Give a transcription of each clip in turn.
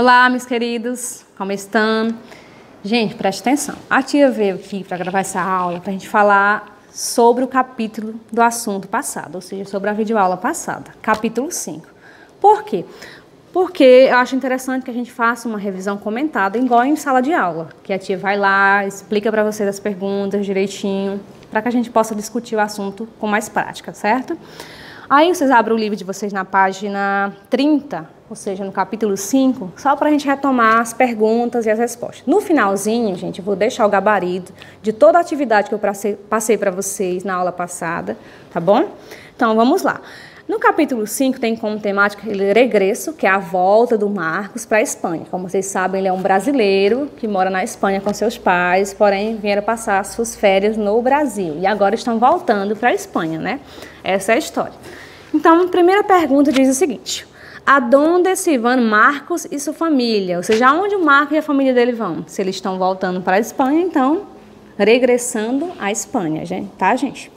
Olá, meus queridos, como estão? Gente, preste atenção. A tia veio aqui para gravar essa aula para a gente falar sobre o capítulo do assunto passado, ou seja, sobre a videoaula passada, capítulo 5. Por quê? Porque eu acho interessante que a gente faça uma revisão comentada, igual em sala de aula, que a tia vai lá, explica para vocês as perguntas direitinho, para que a gente possa discutir o assunto com mais prática, certo? Aí vocês abrem o livro de vocês na página 30, ou seja, no capítulo 5, só para a gente retomar as perguntas e as respostas. No finalzinho, gente, eu vou deixar o gabarito de toda a atividade que eu passei para vocês na aula passada, tá bom? Então, vamos lá. No capítulo 5 tem como temática o regresso, que é a volta do Marcos para a Espanha. Como vocês sabem, ele é um brasileiro que mora na Espanha com seus pais, porém vieram passar suas férias no Brasil e agora estão voltando para a Espanha, né? Essa é a história. Então, a primeira pergunta diz o seguinte: aonde se vão Marcos e sua família? Ou seja, aonde o Marcos e a família dele vão? Se eles estão voltando para a Espanha, então, regressando à Espanha, tá, gente?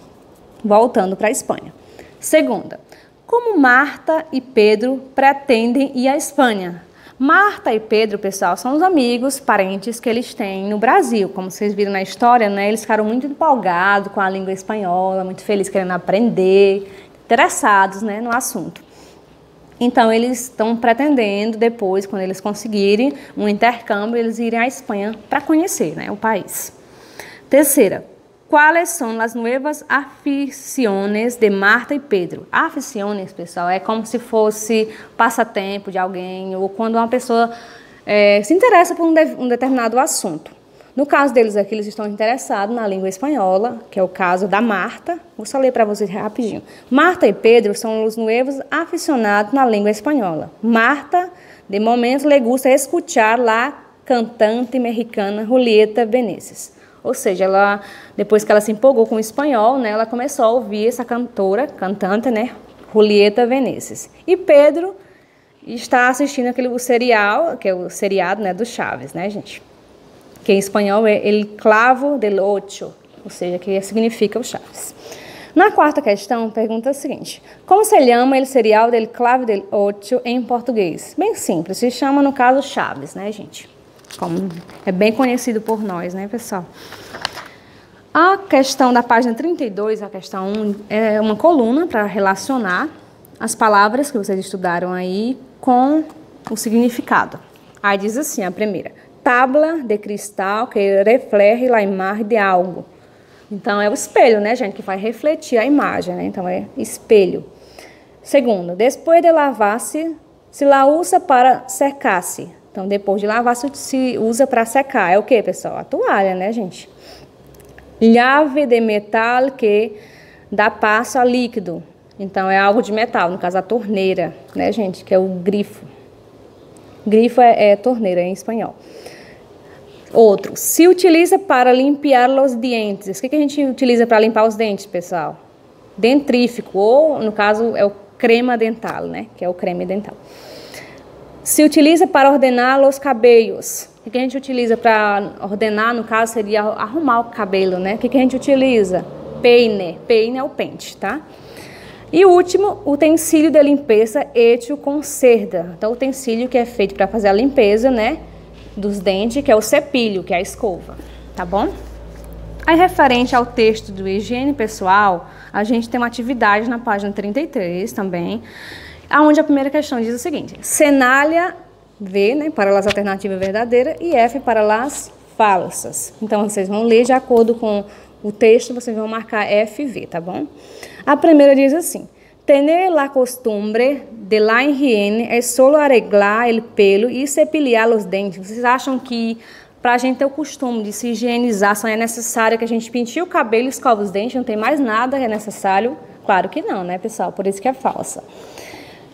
Voltando para a Espanha. Segunda, como Marta e Pedro pretendem ir à Espanha? Marta e Pedro, pessoal, são os amigos, parentes que eles têm no Brasil. Como vocês viram na história, né? Eles ficaram muito empolgados com a língua espanhola, muito felizes querendo aprender, interessados, né, no assunto. Então, eles estão pretendendo, depois, quando eles conseguirem um intercâmbio, eles irem à Espanha para conhecer, né, o país. Terceira, quais são as novas aficiones de Marta e Pedro? Aficiones, pessoal, é como se fosse passatempo de alguém ou quando uma pessoa se interessa por um determinado assunto. No caso deles aqui, eles estão interessados na língua espanhola, que é o caso da Marta. Vou só ler para vocês rapidinho. Marta e Pedro são os novos aficionados na língua espanhola. Marta, de momento, le gusta escuchar la cantante mexicana Julieta Venegas. Ou seja, ela, depois que ela se empolgou com o espanhol, né, ela começou a ouvir essa cantante, né, Julieta Venegas. E Pedro está assistindo o serial, que é o seriado, né, do Chaves, né, gente? Que em espanhol é El Clavo del Ocho, ou seja, que significa o Chaves. Na quarta questão, pergunta a seguinte: como se chama o serial del Clavo del Ocho em português? Bem simples, se chama, no caso, Chaves, né, gente? Como é bem conhecido por nós, né, pessoal? A questão da página 32, a questão 1, é uma coluna para relacionar as palavras que vocês estudaram aí com o significado. Aí diz assim, a primeira: tabla de cristal que reflete a imagem de algo. Então, é o espelho, né, gente, que vai refletir a imagem, né? Então, é espelho. Segundo, depois de lavar-se, se la usa para secar-se. Então, depois de lavar, se usa para secar. É o que, pessoal? A toalha, né, gente? Llave de metal que dá passo a líquido. Então, é algo de metal, no caso, a torneira, né, gente? Que é o grifo. Grifo é torneira em espanhol. Outro, se utiliza para limpar os dentes. O que a gente utiliza para limpar os dentes, pessoal? Dentrífico, ou, no caso, é o crema dental, né? Que é o creme dental. Se utiliza para ordenar os cabelos. O que a gente utiliza para ordenar, no caso, seria arrumar o cabelo, né? O que a gente utiliza? Peine. Peine é o pente, tá? E o último, utensílio de limpeza hecho com cerda. Então, o utensílio que é feito para fazer a limpeza, né, dos dentes, que é o cepilho, que é a escova, tá bom? Aí, referente ao texto do higiene pessoal, a gente tem uma atividade na página 33 também, onde a primeira questão diz o seguinte: senalha V, né, para as alternativas verdadeiras, e F para as falsas. Então, vocês vão ler de acordo com o texto, vocês vão marcar F e V, tá bom? A primeira diz assim: tener la costumbre de la higiene é solo arreglar el pelo e cepilhar os dentes. Vocês acham que para a gente ter o costume de se higienizar só é necessário que a gente pinte o cabelo e escova os dentes? Não tem mais nada que é necessário? Claro que não, né, pessoal? Por isso que é falsa.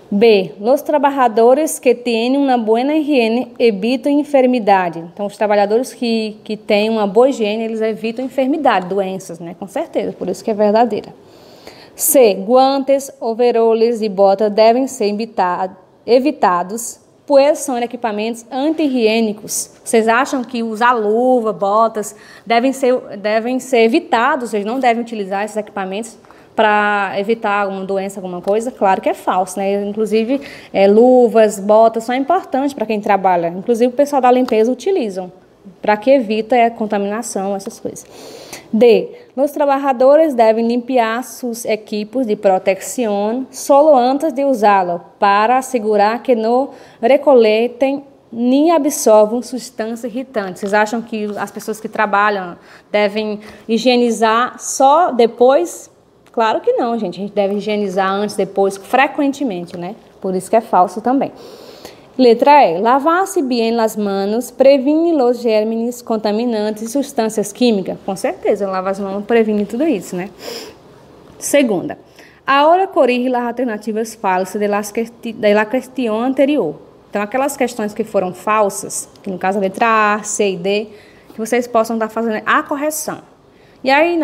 B. Os trabalhadores que têm uma boa higiene evitam enfermidade. Então, os trabalhadores que têm uma boa higiene, eles evitam enfermidade, doenças, né? Com certeza, por isso que é verdadeira. C. Guantes, overoles e botas devem ser evitados, pois são equipamentos anti-higiênicos. Vocês acham que usar luva, botas, devem ser evitados, vocês não devem utilizar esses equipamentos para evitar alguma doença, alguma coisa? Claro que é falso, né? Inclusive, luvas, botas são importantes para quem trabalha. Inclusive, o pessoal da limpeza utilizam, para que evita a contaminação, essas coisas. D. Os trabalhadores devem limpar seus equipos de proteção solo antes de usá-lo, para assegurar que não recoletem nem absorvam substâncias irritantes. Vocês acham que as pessoas que trabalham devem higienizar só depois? Claro que não, gente. A gente deve higienizar antes, depois, frequentemente, né? Por isso que é falso também. Letra E. Lavar-se bem as mãos previne os germes contaminantes e substâncias químicas. Com certeza, lavar as mãos previne tudo isso, né? Segunda. Ahora corrige as alternativas falsas da questão anterior. Então, aquelas questões que foram falsas, que no caso a letra A, C e D, que vocês possam estar fazendo a correção. E aí,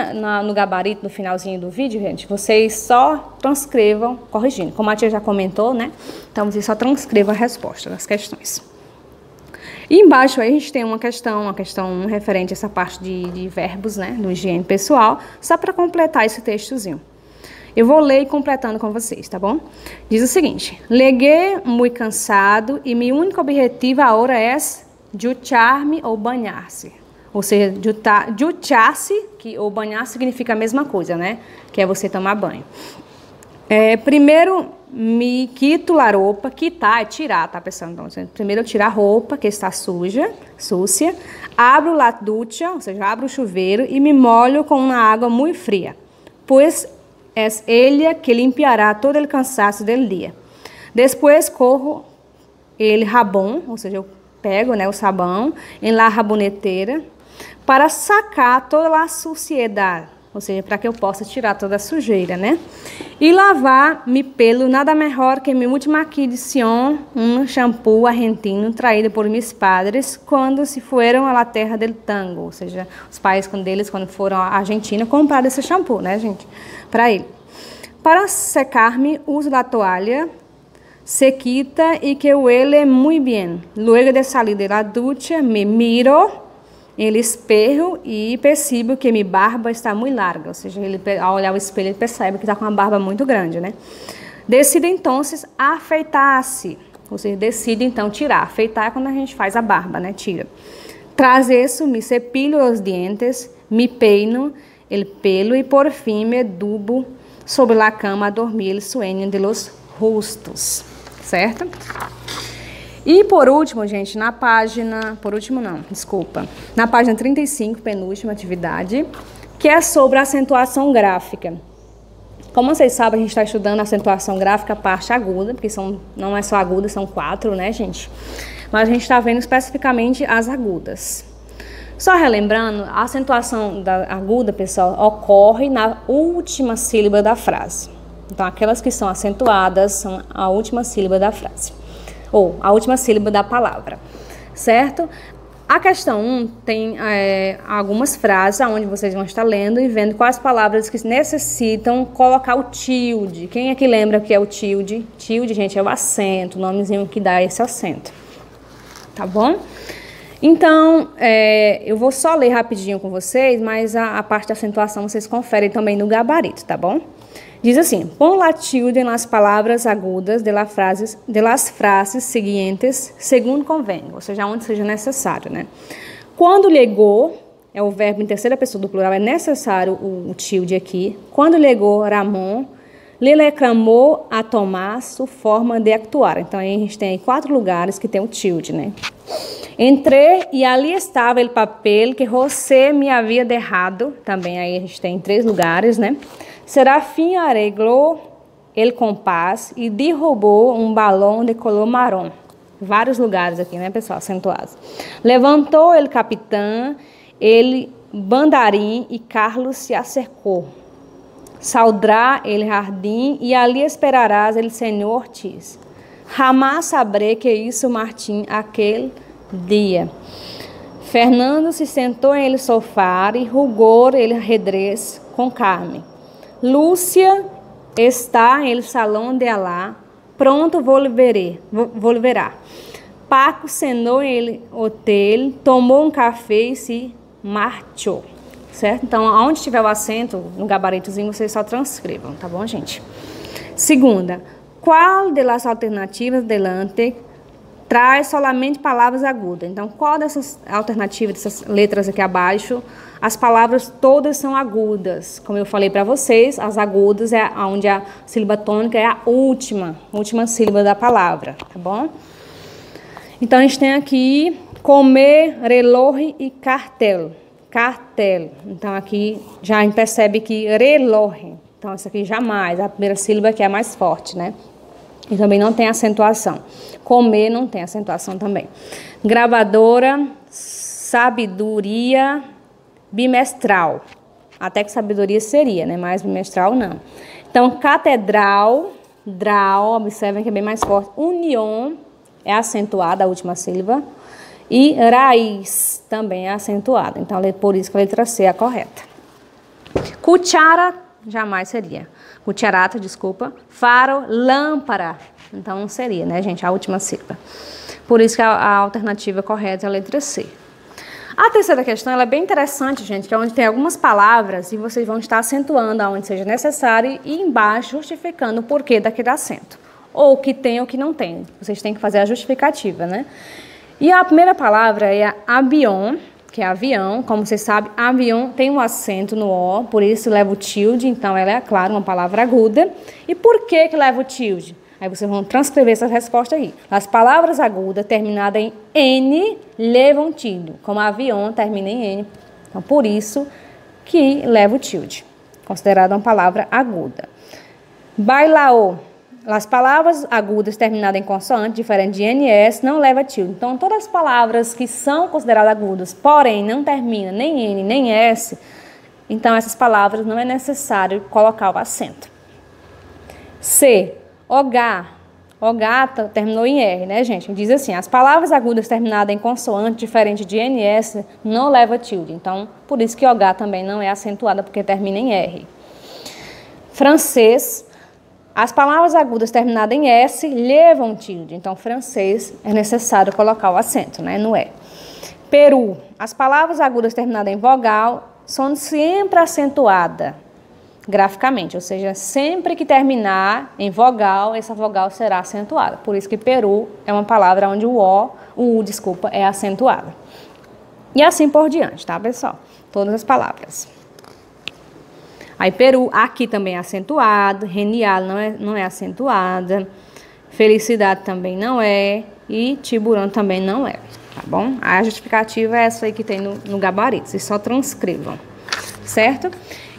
no gabarito, no finalzinho do vídeo, gente, vocês só transcrevam corrigindo. Como a tia já comentou, né? Então, vocês só transcrevam a resposta das questões. E embaixo aí a gente tem uma questão referente a essa parte de verbos, né? Do higiene pessoal, só para completar esse textozinho. Eu vou ler completando com vocês, tá bom? Diz o seguinte: Leguei muito cansado e meu único objetivo agora é duchar-me ou banhar-se. Ou seja, duchar-se, ou banhar significa a mesma coisa, né? Que é você tomar banho. Primeiro, me quito a roupa. Quitar é tirar, tá, pessoal? Então, primeiro eu tiro a roupa, que está suja, súcia. Abro a ducha, ou seja, abro o chuveiro e me molho com uma água muito fria. Pois é ele que limpará todo o cansaço do dia. Depois corro ele rabão, ou seja, eu pego, né, o sabão em la raboneteira para sacar toda a suciedade, ou seja, para que eu possa tirar toda a sujeira, né? E lavar meu pelo nada melhor que minha última aquisição, um shampoo argentino traído por meus padres quando se foram à terra del tango, ou seja, os pais quando foram à Argentina compraram esse shampoo, né, gente? Para ele. Para secar-me, uso da toalha sequita y que huele muy bien. Luego de salir de la ducha, me miro no espelho e percebo que minha barba está muito larga. Ou seja, ele, ao olhar o espelho, ele percebe que está com uma barba muito grande, né? Decide, então, afeitar-se. Ou seja, decide, então, tirar. Afeitar é quando a gente faz a barba, né? Tira. Tras isso, me cepilho os dentes, me peino o pelo e, por fim, me dubo sobre a cama a dormir el sueño de los justos. Certo? E por último, gente, na página... Por último não, desculpa. Na página 35, penúltima atividade, que é sobre a acentuação gráfica. Como vocês sabem, a gente está estudando a acentuação gráfica, a parte aguda, porque não é só aguda, são 4, né, gente? Mas a gente está vendo especificamente as agudas. Só relembrando, a acentuação aguda, pessoal, ocorre na última sílaba da frase. Então, aquelas que são acentuadas são a última sílaba da frase, ou a última sílaba da palavra, certo? A questão 1 tem algumas frases onde vocês vão estar lendo e vendo quais palavras que necessitam colocar o tilde. Quem é que lembra o que é o tilde? Tilde, gente, é o acento, o nomezinho que dá esse acento, tá bom? Então, eu vou só ler rapidinho com vocês, mas a parte da acentuação vocês conferem também no gabarito, tá bom? Diz assim: põe la tilde nas palavras agudas de las frases seguintes, segundo convém, ou seja, onde seja necessário, né? Quando ligou, é o verbo em terceira pessoa do plural, é necessário o tilde aqui. Quando ligou Ramon, lhe reclamou a Tomás sua forma de actuar. Então, aí a gente tem 4 lugares que tem o tilde, né? Entrei e ali estava o papel que você me havia derrado. Também aí a gente tem 3 lugares, né? Serafim arreglou el compás e derrubou um balão de color marrom. Vários lugares aqui, né, pessoal, acentuados. Levantou el capitão, ele bandarim e Carlos se acercou. Saldrá el jardim e ali esperarás el senhor Ortiz. Jamás sabré que isso Martim aquele dia. Fernando se sentou em el sofá e rugou el redrez com Carmen. Lúcia está no salão de Alá, pronto volverá. Paco cenou no hotel, tomou um café e se marchou. certo? Então, onde tiver o acento, no gabaritozinho, vocês só transcrevam, tá bom, gente? Segunda, qual das alternativas delante traz solamente palavras agudas? Então, qual dessas alternativas, dessas letras aqui abaixo, as palavras todas são agudas? Como eu falei para vocês, as agudas é onde a sílaba tônica é a última sílaba da palavra, tá bom? Então, a gente tem aqui comer, reloj e cartel. Cartel. Então, aqui já a gente percebe que reloj. Então, essa aqui jamais, a primeira sílaba que é a mais forte, né? E também não tem acentuação. Comer não tem acentuação também. Gravadora, sabedoria, bimestral. Até que sabedoria seria, né? Mas bimestral não. Então, catedral, dral, observem que é bem mais forte. União é acentuada, a última sílaba. E raiz também é acentuada. Então, por isso que a letra C é a correta. Cuchara, jamais seria. Cucharata, desculpa. Faro, lâmpada. Então, não seria, né, gente? A última sílaba. Por isso que a alternativa correta é a letra C. A terceira questão, ela é bem interessante, gente, que é onde tem algumas palavras e vocês vão estar acentuando aonde seja necessário e embaixo justificando o porquê daquele acento. Ou que tem ou que não tem. Vocês têm que fazer a justificativa, né? E a primeira palavra é avião, que é avião. Como vocês sabem, avião tem um acento no O, por isso leva o tilde, então ela é, claro, uma palavra aguda. E por que leva o tilde? Aí vocês vão transcrever essa resposta aí. As palavras agudas terminadas em N levam tilde, como avião termina em N. Então, por isso que leva o tilde, considerada uma palavra aguda. Bailaô. As palavras agudas terminadas em consoante, diferente de NS, não leva tilde. Então, todas as palavras que são consideradas agudas, porém não terminam nem N nem S, então essas palavras não é necessário colocar o acento. C. Ogar. Ogar terminou em R, né, gente? Diz assim, as palavras agudas terminadas em consoante, diferente de NS, não leva tilde. Então, por isso que ogar também não é acentuada, porque termina em R. Francês. As palavras agudas terminadas em S levam tilde. Então, francês é necessário colocar o acento, né? No E. Peru. As palavras agudas terminadas em vogal são sempre acentuadas graficamente. Ou seja, sempre que terminar em vogal, essa vogal será acentuada. Por isso que Peru é uma palavra onde o U, é acentuado. E assim por diante, tá, pessoal? Todas as palavras. Aí, Peru, aqui também é acentuado, Renial não é acentuada, felicidade também não é, e tiburão também não é, tá bom? A justificativa é essa aí que tem no gabarito, vocês só transcrevam, certo?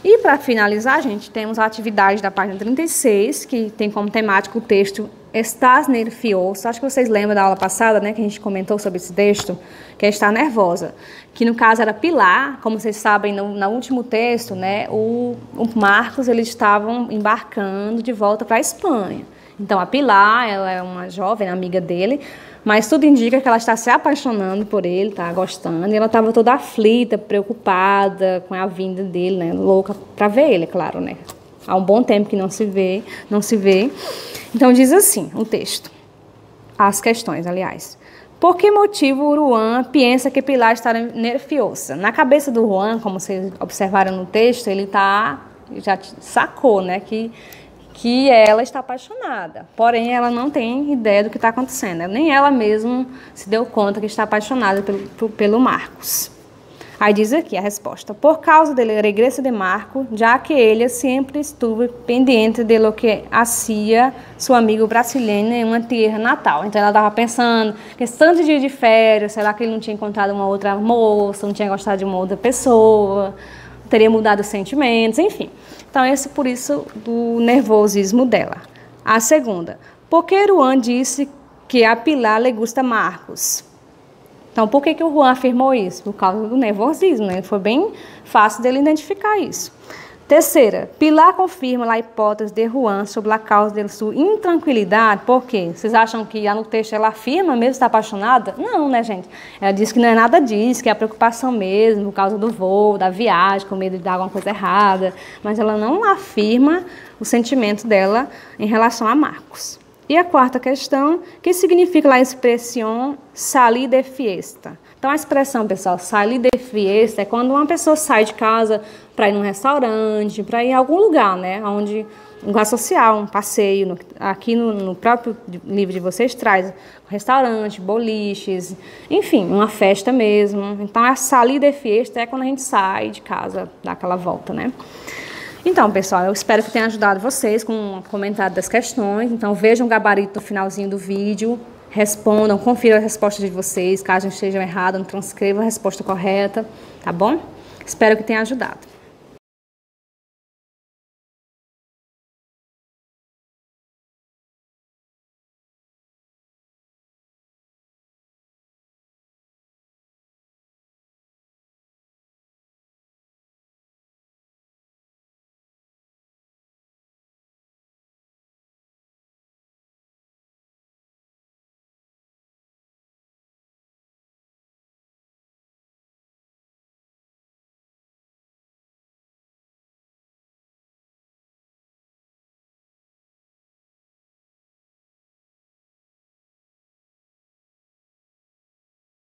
E para finalizar, gente, temos a atividade da página 36, que tem como temático o texto Estás nervioso. Acho que vocês lembram da aula passada, né, que a gente comentou sobre esse texto, que é estar nervosa. Que no caso era Pilar, como vocês sabem, no último texto, né, o Marcos, eles estavam embarcando de volta para a Espanha. Então a Pilar, ela é uma jovem amiga dele, mas tudo indica que ela está se apaixonando por ele, tá gostando, e ela estava toda aflita, preocupada com a vinda dele, né, louca para ver ele, claro, né. Há um bom tempo que não se vê. Então, diz assim o texto, as questões, aliás. Por que motivo o Juan pensa que Pilar está nerviosa? Na cabeça do Juan, como vocês observaram no texto, ele já sacou, né, que ela está apaixonada. Porém, ela não tem ideia do que está acontecendo. Nem ela mesma se deu conta que está apaixonada pelo Marcos. Aí diz aqui a resposta. Por causa do regresso de Marco, já que ele sempre esteve pendente de lo que hacía seu amigo brasileiro em uma terra natal. Então, ela estava pensando que tanto dia de férias, será que ele não tinha encontrado uma outra moça, não tinha gostado de uma outra pessoa, teria mudado os sentimentos, enfim. Então, por isso do nervosismo dela. A segunda. Por que Juan disse que a Pilar lhe gusta Marcos? Então, por que o Juan afirmou isso? Por causa do nervosismo, né? Foi bem fácil dele identificar isso. Terceira, Pilar confirma a hipótese de Juan sobre a causa de sua intranquilidade. Por quê? Vocês acham que lá no texto ela afirma mesmo estar apaixonada? Não, né, gente? Ela diz que não é nada disso, que é a preocupação mesmo, por causa do voo, da viagem, com medo de dar alguma coisa errada. Mas ela não afirma o sentimento dela em relação a Marcos. E a quarta questão, que significa a expressão salir de fiesta? Então, a expressão, pessoal, salir de fiesta é quando uma pessoa sai de casa para ir num restaurante, para ir em algum lugar, né? Onde, um lugar social, um passeio. Aqui no próprio livro de vocês traz restaurante, boliches, enfim, uma festa mesmo. Então, a salir de fiesta é quando a gente sai de casa, dá aquela volta, né? Então, pessoal, eu espero que tenha ajudado vocês com o comentário das questões. Então, vejam o gabarito no finalzinho do vídeo. Respondam, confiram a resposta de vocês, caso estejam erradas, transcrevam a resposta correta, tá bom? Espero que tenha ajudado.